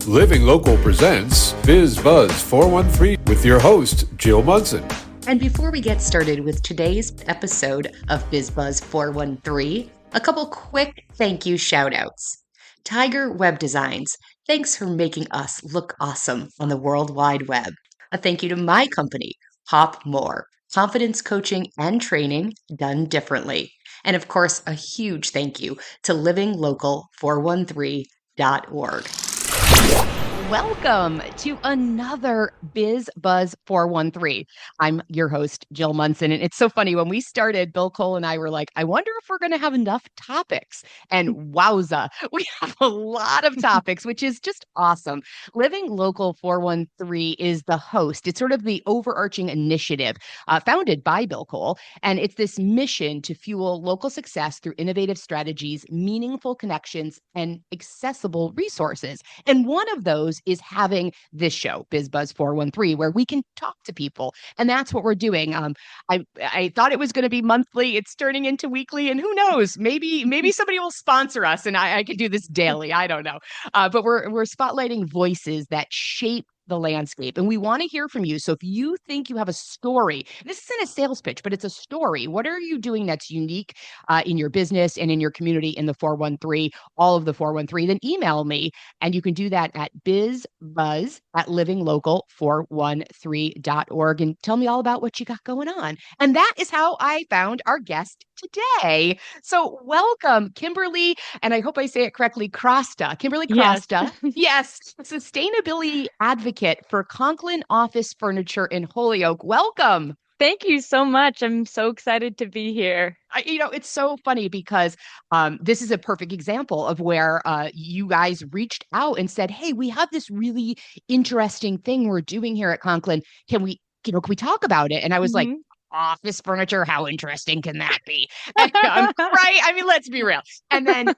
Living Local presents Biz Buzz 413 with your host, Jill Munson. And before we get started with today's episode of BizBuzz 413, a couple quick thank you shout outs. Tiger Web Designs, thanks for making us look awesome on the World Wide Web. A thank you to my company, Pop More, confidence coaching and training done differently. And of course, a huge thank you to livinglocal413.org. Welcome to another Biz Buzz 413. I'm your host, Jill Munson. And it's so funny. When we started, Bill Cole and I were like, I wonder if we're going to have enough topics. And wowza, we have a lot of topics, which is just awesome. Living Local 413 is the host. It's sort of the overarching initiative founded by Bill Cole. And it's this mission to fuel local success through innovative strategies, meaningful connections, and accessible resources. And one of those is having this show, BizBuzz 413, where we can talk to people. And that's what we're doing. I thought it was going to be monthly. It's turning into weekly. And who knows, maybe somebody will sponsor us and I could do this daily. I don't know. But we're spotlighting voices that shape the landscape. And we want to hear from you. So if you think you have a story, this isn't a sales pitch, but it's a story. What are you doing that's unique in your business and in your community in the 413, all of the 413? Then email me. And you can do that at bizbuzz@livinglocal413.org and tell me all about what you got going on. And that is how I found our guest today. So welcome, Kimberly, and I hope I say it correctly, Crosta. Kimberly Crosta. Yes, sustainability advocate for Conklin Office Furniture in Holyoke. Welcome. Thank you so much. I'm so excited to be here. It's so funny because this is a perfect example of where you guys reached out and said, hey, we have this really interesting thing we're doing here at Conklin. Can we talk about it? And I was like, office furniture, how interesting can that be? And, right? I mean, let's be real. And then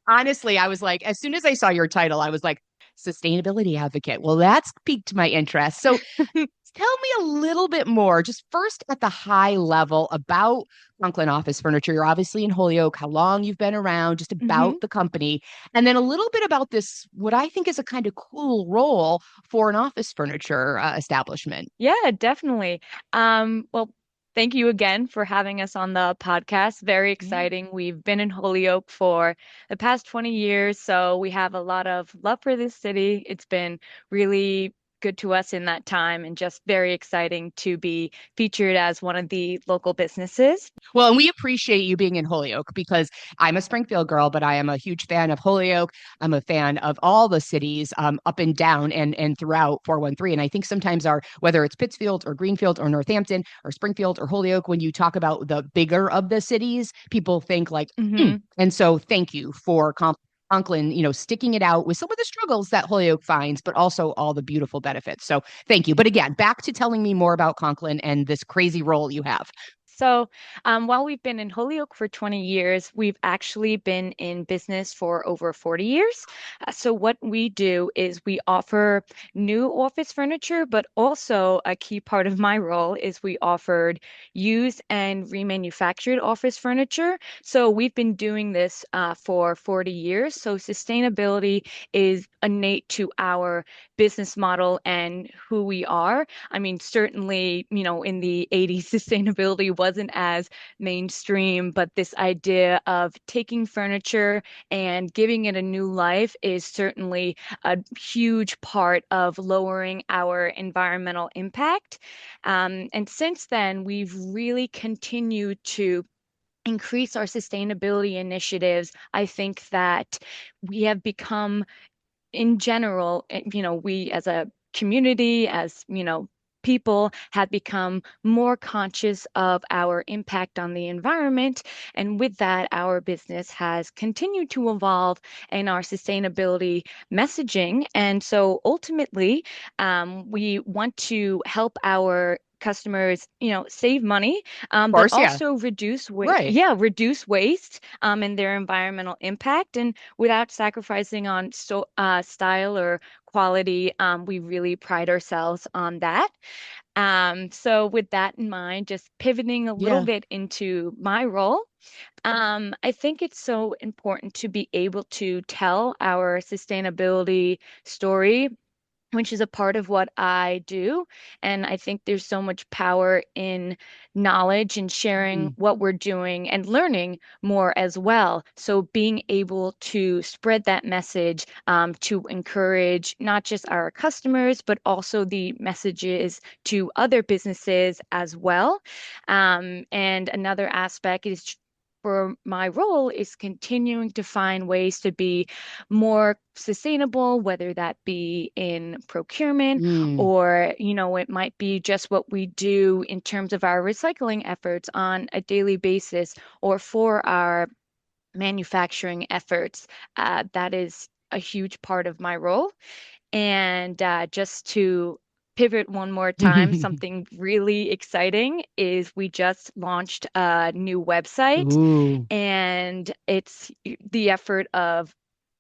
honestly, I was like, as soon as I saw your title, I was like, sustainability advocate. Well, that's piqued my interest. So tell me a little bit more, just first at the high level about Conklin Office Furniture. You're obviously in Holyoke, how long you've been around, just about the company, and then a little bit about this, what I think is a kind of cool role for an office furniture establishment. Yeah, definitely. Well, thank you again for having us on the podcast. Very exciting. We've been in Holyoke for the past 20 years, so we have a lot of love for this city. It's been really good to us in that time and just very exciting to be featured as one of the local businesses. Well, and we appreciate you being in Holyoke because I'm a Springfield girl, but I am a huge fan of Holyoke. I'm a fan of all the cities up and down and throughout 413. And I think sometimes whether it's Pittsfield or Greenfield or Northampton or Springfield or Holyoke, when you talk about the bigger of the cities, people think like, And so thank you for Conklin, sticking it out with some of the struggles that Holyoke finds, but also all the beautiful benefits. So thank you. But again, back to telling me more about Conklin and this crazy role you have. So while we've been in Holyoke for 20 years, we've actually been in business for over 40 years. So what we do is we offer new office furniture, but also a key part of my role is we offered used and remanufactured office furniture. So we've been doing this for 40 years. So sustainability is innate to our business model and who we are. I mean, certainly, in the 80s, sustainability wasn't as mainstream, but this idea of taking furniture and giving it a new life is certainly a huge part of lowering our environmental impact. And since then, we've really continued to increase our sustainability initiatives. I think that we have become, in general, we as a community, as people have become more conscious of our impact on the environment. And with that, our business has continued to evolve in our sustainability messaging. And so ultimately, we want to help our customers, save money, Of but course, yeah. also Right. reduce waste, and their environmental impact, and without sacrificing on style or quality. We really pride ourselves on that. So with that in mind, just pivoting a little Yeah. bit into my role, I think it's so important to be able to tell our sustainability story, which is a part of what I do. And I think there's so much power in knowledge and sharing Mm. what we're doing and learning more as well. So being able to spread that message, to encourage not just our customers, but also the messages to other businesses as well. And another aspect is for my role is continuing to find ways to be more sustainable, whether that be in procurement Mm. or, it might be just what we do in terms of our recycling efforts on a daily basis or for our manufacturing efforts. That is a huge part of my role. And just to pivot one more time, something really exciting is we just launched a new website, Ooh. and it's the effort of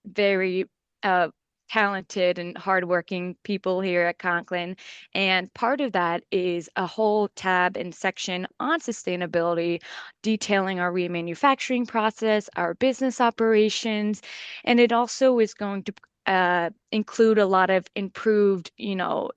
very uh, talented and hardworking people here at Conklin. And part of that is a whole tab and section on sustainability, detailing our remanufacturing process, our business operations, and it also is going to include a lot of improved,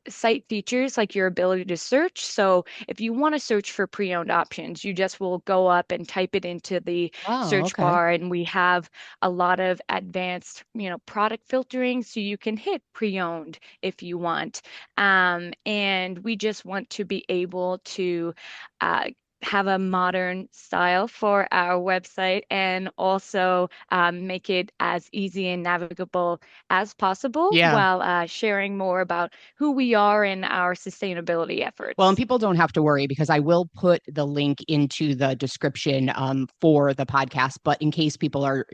site features like your ability to search. So if you want to search for pre-owned options, you just will go up and type it into the Oh, search okay. bar, and we have a lot of advanced, product filtering, so you can hit pre-owned if you want. And we just want to be able to uh, have a modern style for our website and also make it as easy and navigable as possible Yeah. while sharing more about who we are and our sustainability Well, and efforts. people don't have to worry because I will put the link into the description for the podcast. But in case people are,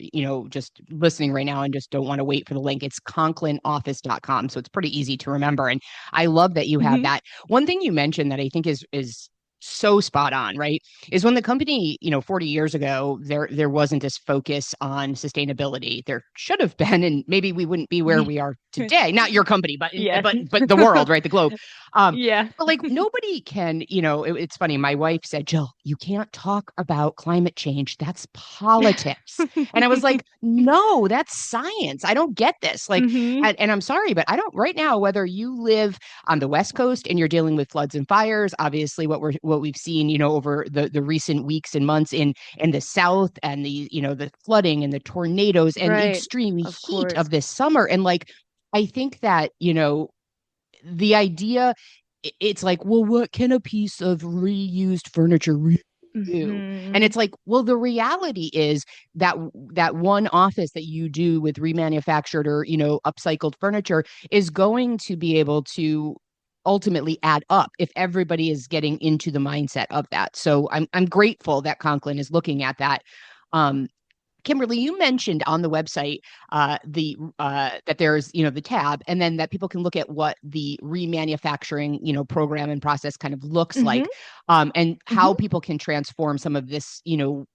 just listening right now and just don't want to wait for the link, it's conklинoffice.com. So it's pretty easy to remember. And I love that you have Hmm. that. One thing you mentioned that I think is so spot on, right? Is when the company, 40 years ago, there wasn't this focus on sustainability. There should have been, and maybe we wouldn't be where we are today. Not your company, but Yes. but the world, right? The globe. Yeah. But like nobody can, it's funny. My wife said, Jill, you can't talk about climate change. That's politics. And I was like, no, that's science. I don't get this. Like, Hmm. and I'm sorry, but I don't right now, whether you live on the West Coast and you're dealing with floods and fires, obviously what we've seen, over the recent weeks and months in the South and the flooding and the tornadoes and the Right. extreme Of heat course. of this summer. And like, I think that, the idea it's like, well, what can a piece of reused furniture really do? And Hmm. it's like, well, the reality is that that one office that you do with remanufactured or, upcycled furniture is going to be able to ultimately add up if everybody is getting into the mindset of that. So I'm grateful that Conklin is looking at that. Um, Kimberly, you mentioned on the website the that there's the tab, and then that people can look at what the remanufacturing program and process kind of looks Hmm. like, and how Hmm. people can transform some of this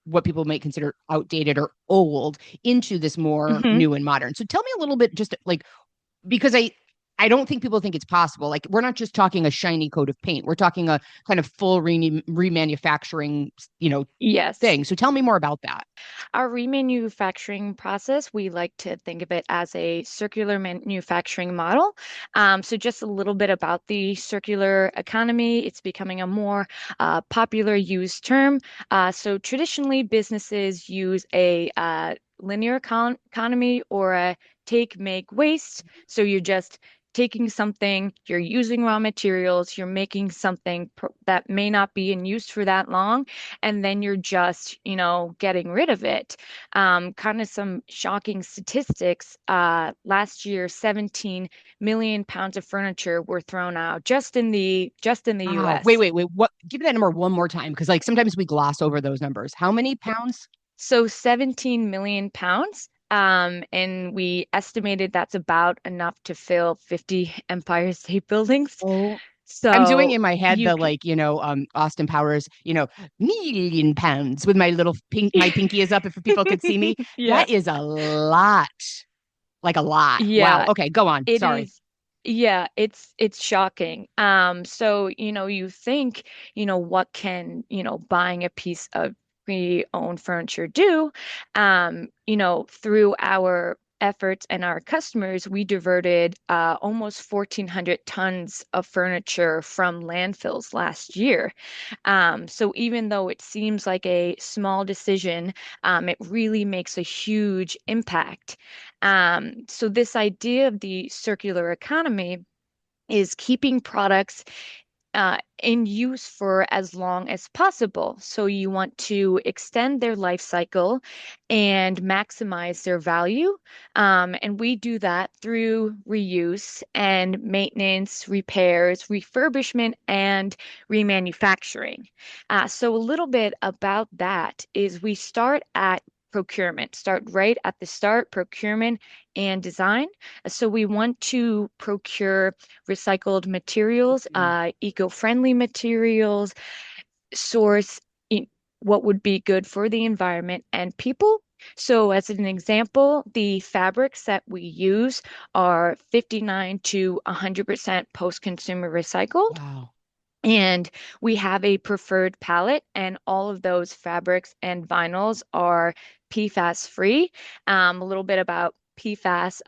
what people might consider outdated or old into this more Hmm. new and modern. So tell me a little bit, just like because I don't think people think it's possible. Like we're not just talking a shiny coat of paint; we're talking a kind of full remanufacturing Yes. thing. So tell me more about that. Our remanufacturing process, we like to think of it as a circular manufacturing model. So, just a little bit about the circular economy. It's becoming a more popular used term. So, traditionally, businesses use a linear economy or a take, make, waste. So, you're just taking something, you're using raw materials, you're making something that may not be in use for that long, and then you're just, getting rid of it. Kind of some shocking statistics. Last year, 17 million pounds of furniture were thrown out just in the Wow. Wait, US. wait, wait. What? Give me that number one more time because like sometimes we gloss over those numbers. How many pounds? So 17 million pounds. And we estimated that's about enough to fill 50 Empire State Buildings. Oh. I'm doing So in my head you the can, like, Austin Powers, million pounds with my little my pinky is up if people could see me. yeah, That is a lot. Like a lot. Wow. yeah, Okay, go on. it Sorry. is. Yeah, it's shocking. So, you think, what can, buying a piece of pre-owned furniture do? Through our efforts and our customers, we diverted almost 1,400 tons of furniture from landfills last year. So even though it seems like a small decision, it really makes a huge impact. So this idea of the circular economy is keeping products in use for as long as possible. So you want to extend their life cycle and maximize their value. And we do that through reuse and maintenance, repairs, refurbishment, and remanufacturing. So a little bit about that is we start at procurement, start right at the start, procurement and design. So we want to procure recycled materials, Mm. eco-friendly materials, source in what would be good for the environment and people. So, as an example, the fabrics that we use are 59 to 100% post-consumer recycled. Wow. And we have a preferred palette, and all of those fabrics and vinyls are PFAS free. A little bit about PFAS.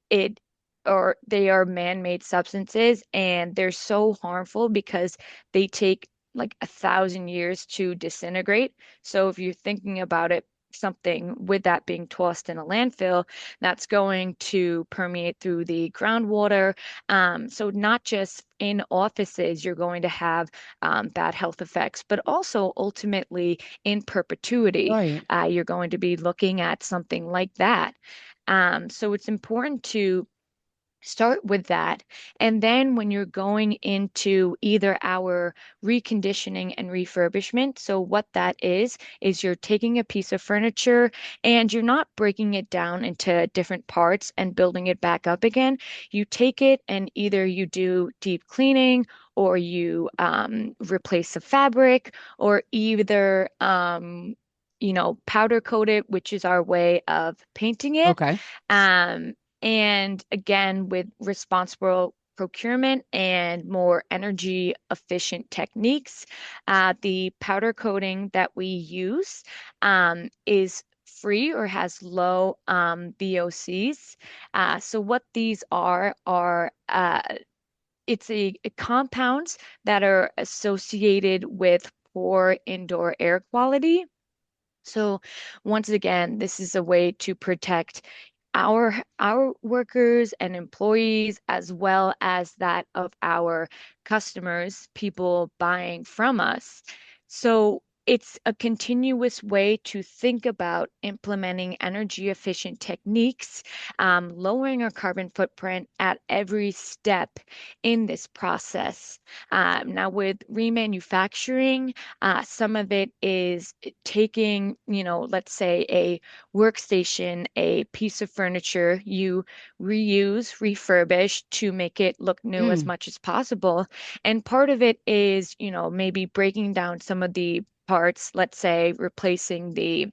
It or they are man-made substances, and they're so harmful because they take like 1,000 years to disintegrate. So if you're thinking about it, something with that being tossed in a landfill, that's going to permeate through the groundwater. So not just in offices, you're going to have bad health effects, but also ultimately in perpetuity, Right. you're going to be looking at something like that. So it's important to start with that. And then when you're going into either our reconditioning and refurbishment, so what that is you're taking a piece of furniture and you're not breaking it down into different parts and building it back up again. You take it and either you do deep cleaning or you replace the fabric or either powder coat it, which is our way of painting it. Okay. Um, and again, with responsible procurement and more energy efficient techniques, the powder coating that we use is free or has low VOCs. So what these are it's a compounds that are associated with poor indoor air quality. So once again, this is a way to protect our workers and employees as well as that of our customers, people buying from us. So it's a continuous way to think about implementing energy efficient techniques, lowering our carbon footprint at every step in this process. Now, with remanufacturing, some of it is taking, let's say a workstation, a piece of furniture, you reuse, refurbish to make it look new as Mm. much as possible. And part of it is, maybe breaking down some of the parts, let's say replacing the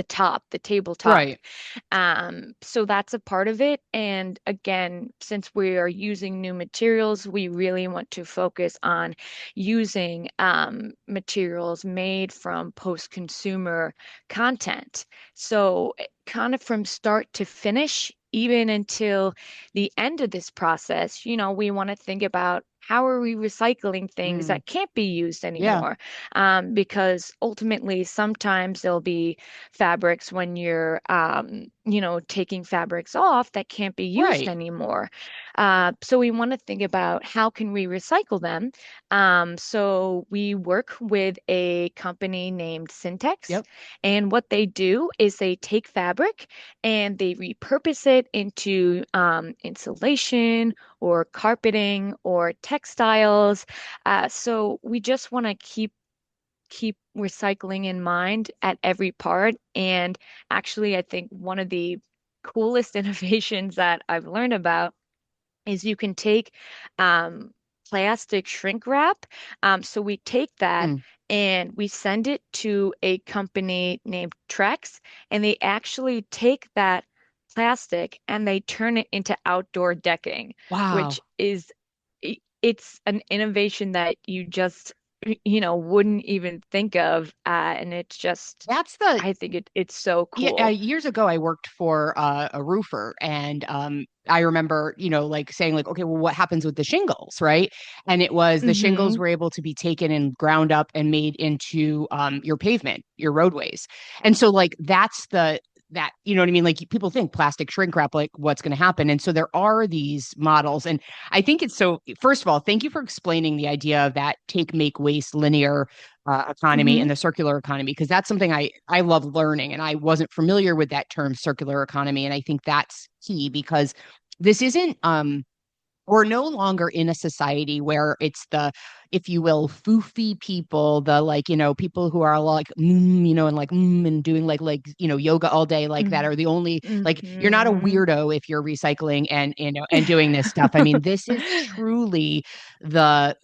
top, the tabletop. Right. So that's a part of it. And again, since we are using new materials, we really want to focus on using materials made from post-consumer content. So kind of from start to finish, even until the end of this process, we want to think about how are we recycling things Mm. that can't be used Yeah. anymore? Because ultimately, sometimes there'll be fabrics when you're taking fabrics off that can't be used Right. anymore. So we want to think about how can we recycle them. So we work with a company named Syntex, Yep. and what they do is they take fabric and they repurpose it into insulation or carpeting or textiles. So we just want to keep recycling in mind at every part. And actually, I think one of the coolest innovations that I've learned about is you can take plastic shrink wrap. So we take that Mm. and we send it to a company named Trex, and they actually take that plastic and they turn it into outdoor decking, which Wow. is it's an innovation that you just wouldn't even think of, and it's just That's the I think it's so Yeah, cool. years ago, I worked for a roofer, and I remember, like saying, like, okay, well, what happens with the shingles, right? And it was the shingles Hmm. were able to be taken and ground up and made into your pavement, your roadways, and so like that's the that you know what I mean? Like people think plastic shrink wrap, like what's going to happen, and so there are these models, and I think it's so. First of all, thank you for explaining the idea of that take, make, waste, linear economy Hmm. and the circular economy because that's something I love learning and I wasn't familiar with that term circular economy and I think that's key because this isn't we're no longer in a society where it's the if you will foofy people the like people who are like and like and doing like yoga all day like that are the only like you're not a Hmm. weirdo if you're recycling and and doing this stuff. I mean this is truly the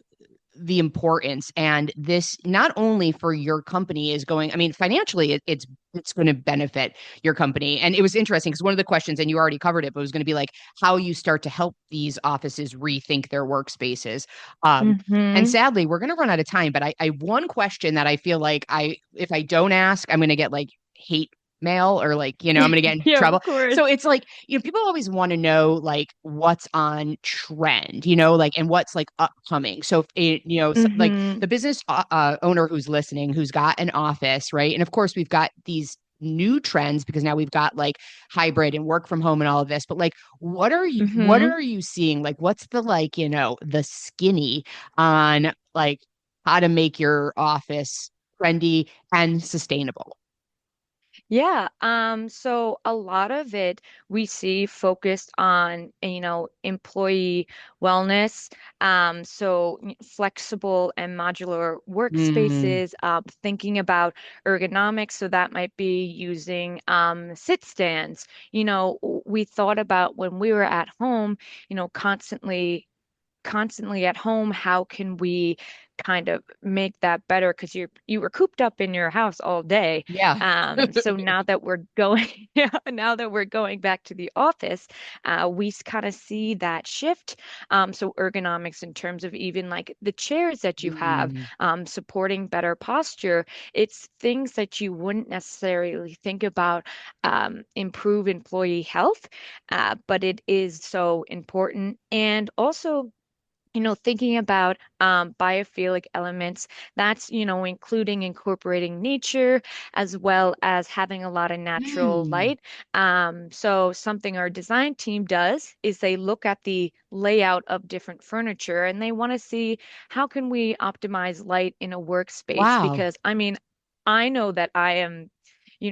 the importance and this not only for your company is going I mean financially it's going to benefit your company. And it was interesting because one of the questions and you already covered it but it was going to be like how you start to help these offices rethink their workspaces. And Hmm. sadly we're going to run out of time but I one question that I feel like I if I don't ask I'm going to get like hate mail or like I'm going to get in Yeah, trouble. of course. So it's like people always want to know like what's on trend, like and what's like upcoming. So if it, like Hmm. the business owner who's listening, who's got an office, right? And of course we've got these new trends because now we've got like hybrid and work from home and all of this. But like, what Hmm. are you seeing? Like, what's the like the skinny on like how to make your office trendy and sustainable? Yeah, so a lot of it we see focused on, employee wellness. So flexible and modular Mm, workspaces, thinking about ergonomics. So that might be using sit stands. We thought about when we were at home, constantly at home, how can we kind of make that better? Because you were cooped up in your house all day. yeah. So now that we're going, yeah, now that we're going back to the office, we kind of see that shift. So ergonomics in terms of even like the chairs that you have, Mm, supporting better posture. It's things that you wouldn't necessarily think about, improve employee health, but it is so important. And also thinking about biophilic elements, that's, including incorporating nature as well as having a lot of natural mm. light. So something our design team does is they look at the layout of different furniture and they want to see how can we optimize light in a workspace, Wow. because I mean, I know that I am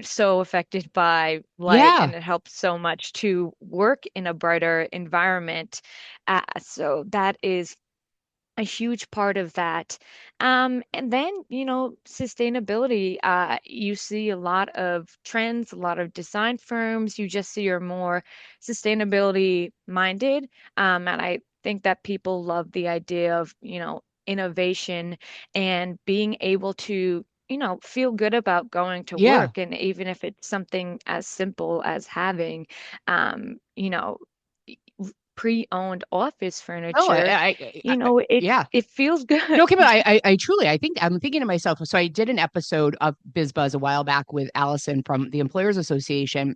so affected by light Yeah. and it helps so much to work in a brighter environment. So that is a huge part of that. And then, sustainability, you see a lot of trends, a lot of design firms, you just see are more sustainability minded. And I think that people love the idea of, innovation and being able to, feel good about going to Yeah. work. And even if it's something as simple as having, um, you know, pre-owned office Oh, furniture, it yeah. it feels good. No, Kim, I truly, I think I'm thinking to myself. So I did an episode of Biz Buzz a while back with Allison from the Employers Association,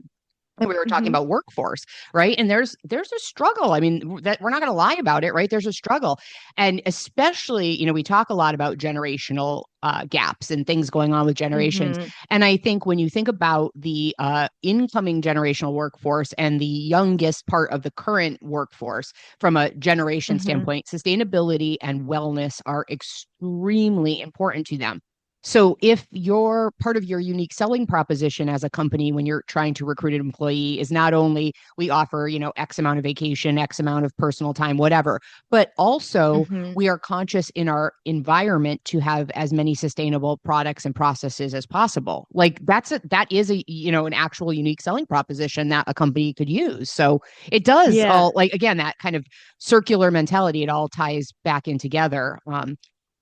and we were talking Hmm. about workforce, right? And there's a struggle. I mean, that we're not going to lie about it, right? There's a struggle, and especially, we talk a lot about generational gaps and things going on with generations. Hmm. And I think when you think about the incoming generational workforce and the youngest part of the current workforce from a generation Hmm. standpoint, sustainability and wellness are extremely important to them. So if your part of your unique selling proposition as a company when you're trying to recruit an employee is not only we offer, X amount of vacation, X amount of personal time, whatever, but also Hmm. we are conscious in our environment to have as many sustainable products and processes as possible. Like that is an actual unique selling proposition that a company could use. So it does Yeah. all, like, again, that kind of circular mentality, it all ties back in together.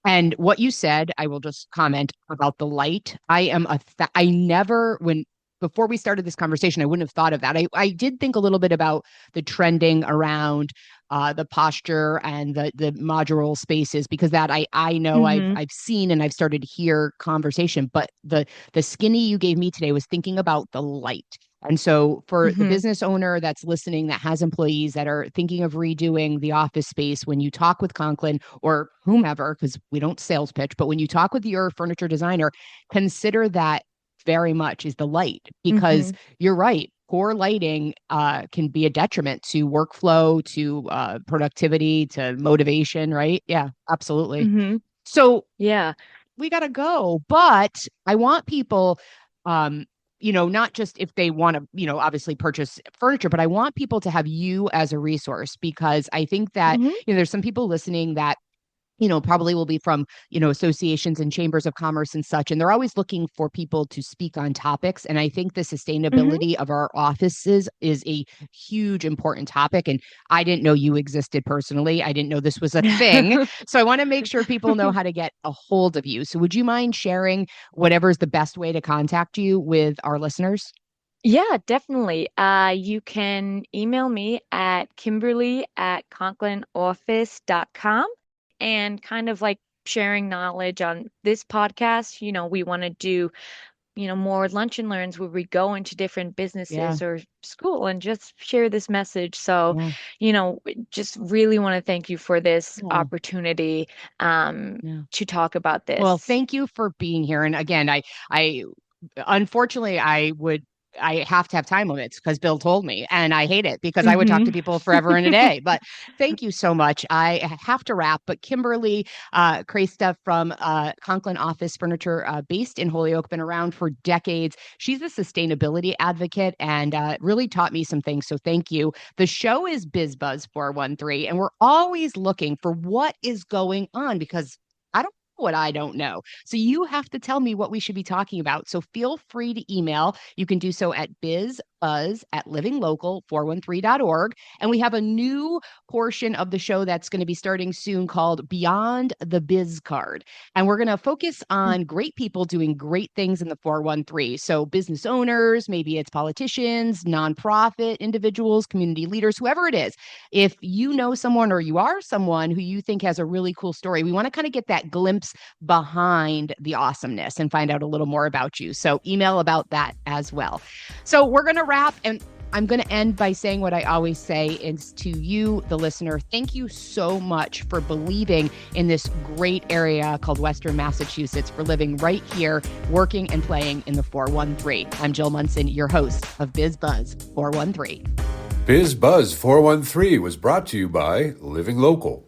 And what you said, I will just comment about the light. I never, when, before we started this conversation, I wouldn't have thought of that. I did think a little bit about the trending around the posture and the modular spaces, because that I know Hmm. I've seen and I've started to hear conversation, but the skinny you gave me today was thinking about the light. And so for the Hmm. business owner that's listening, that has employees that are thinking of redoing the office space, when you talk with Conklin or whomever, because we don't sales pitch, but when you talk with your furniture designer, consider that very much is the light, because Hmm. you're right. Poor lighting can be a detriment to workflow, to productivity, to motivation, right? Yeah, absolutely. Hmm. So Yeah. we got to go, but I want people, um, not just if they want to, obviously purchase furniture, but I want people to have you as a resource, because I think that, Hmm. there's some people listening that probably will be from, associations and chambers of commerce and such. And they're always looking for people to speak on topics. And I think the Hmm. sustainability of our offices is a huge, important topic. And I didn't know you existed personally. I didn't know this was a thing. So I want to make sure people know how to get a hold of you. So would you mind sharing whatever is the best way to contact you with our listeners? Yeah, definitely. You can email me at kimberly@conklinoffice.com and kind of like sharing knowledge on this podcast. We want to do, more lunch and learns where we go into different Yeah. businesses or school and just share this message. So, Yeah. just really want to thank you for this Oh, opportunity yeah. to talk about Well, this. thank you for being here. And again, I unfortunately, I have to have time limits because Bill told me, and I hate it because I would talk to Hmm. people forever and a day. But thank you so much. I have to wrap, but Kimberly Kresta from Conklin Office Furniture, based in Holyoke, been around for decades. She's a sustainability advocate and really taught me some things. So thank you. The show is BizBuzz 413, and we're always looking for what is going on, because I don't know what I don't know. So you have to tell me what we should be talking about. So feel free to email. You can do so at bizbuzz@livinglocal413.org. And we have a new portion of the show that's going to be starting soon called Beyond the Biz Card. And we're going to focus on great people doing great things in the 413. So business owners, maybe it's politicians, nonprofit individuals, community leaders, whoever it is. If you know someone or you are someone who you think has a really cool story, we want to kind of get that glimpse behind the awesomeness and find out a little more about you. So email about that as well. So we're going to wrap, and I'm going to end by saying what I always say is to you, the listener, thank you so much for believing in this great area called Western Massachusetts, for living right here, working and playing in the 413. I'm Jill Munson, your host of Biz Buzz 413. Biz Buzz 413 was brought to you by Living Local.